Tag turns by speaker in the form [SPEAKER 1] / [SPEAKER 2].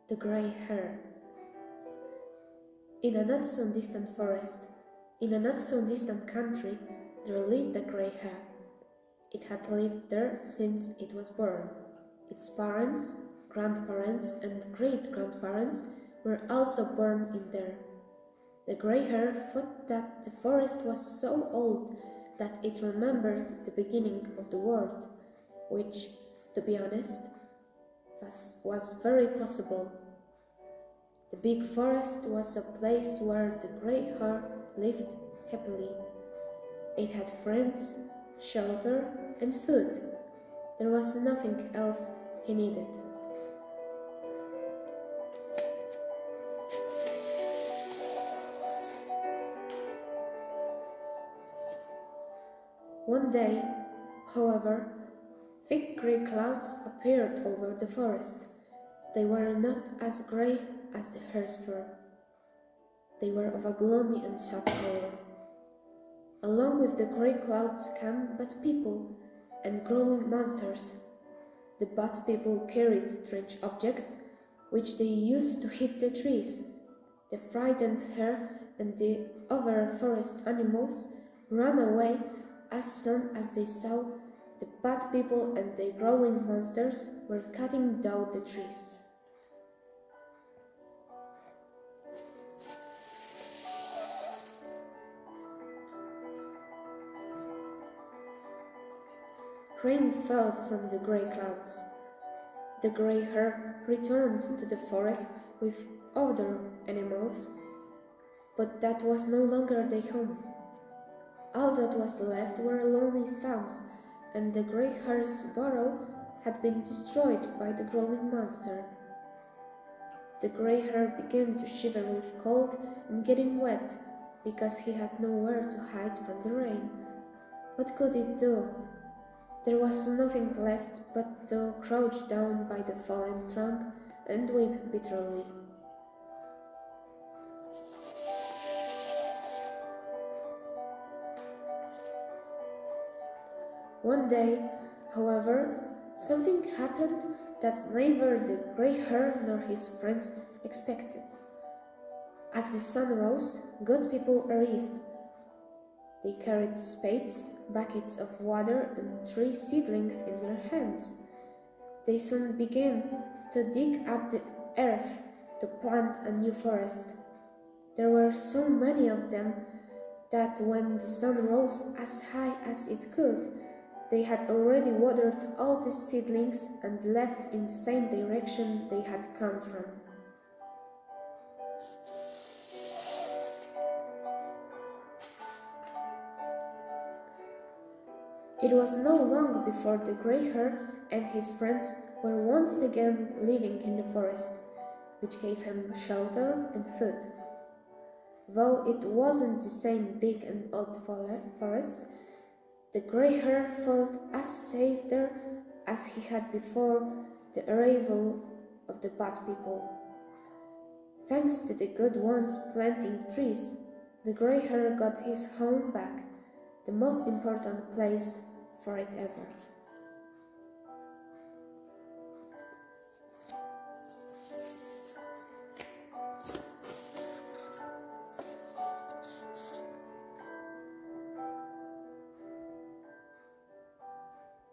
[SPEAKER 1] The Grey Hare. In a not-so-distant forest, in a not-so-distant country, there lived a grey hare. It had lived there since it was born. Its parents, grandparents, and great-grandparents were also born in there. The grey hare thought that the forest was so old that it remembered the beginning of the world, which, to be honest, was very possible. The big forest was a place where the grey hare lived happily. It had friends, shelter, and food. There was nothing else he needed. One day, however, thick grey clouds appeared over the forest. They were not as grey as the hare's fur. They were of a gloomy and sad color. Along with the grey clouds came bad people and growling monsters. The bad people carried strange objects, which they used to hit the trees. The frightened hare and the other forest animals ran away as soon as they saw the bad people and the growling monsters were cutting down the trees. Rain fell from the grey clouds. The grey hare returned to the forest with other animals, but that was no longer their home. All that was left were lonely stumps, and the grey hare's burrow had been destroyed by the growling monster. The grey hare began to shiver with cold and getting wet, because he had nowhere to hide from the rain. What could it do? There was nothing left but to crouch down by the fallen trunk and weep bitterly. One day, however, something happened that neither the grey hare nor his friends expected. As the sun rose, good people arrived. They carried spades, buckets of water, and 3 seedlings in their hands. They soon began to dig up the earth to plant a new forest. There were so many of them that when the sun rose as high as it could, they had already watered all the seedlings and left in the same direction they had come from. It was not long before the grey hare and his friends were once again living in the forest, which gave him shelter and food. Though it wasn't the same big and old forest, the grey hare felt as safe there as he had before the arrival of the bad people. Thanks to the good ones planting trees, the grey hare got his home back, the most important place for it ever.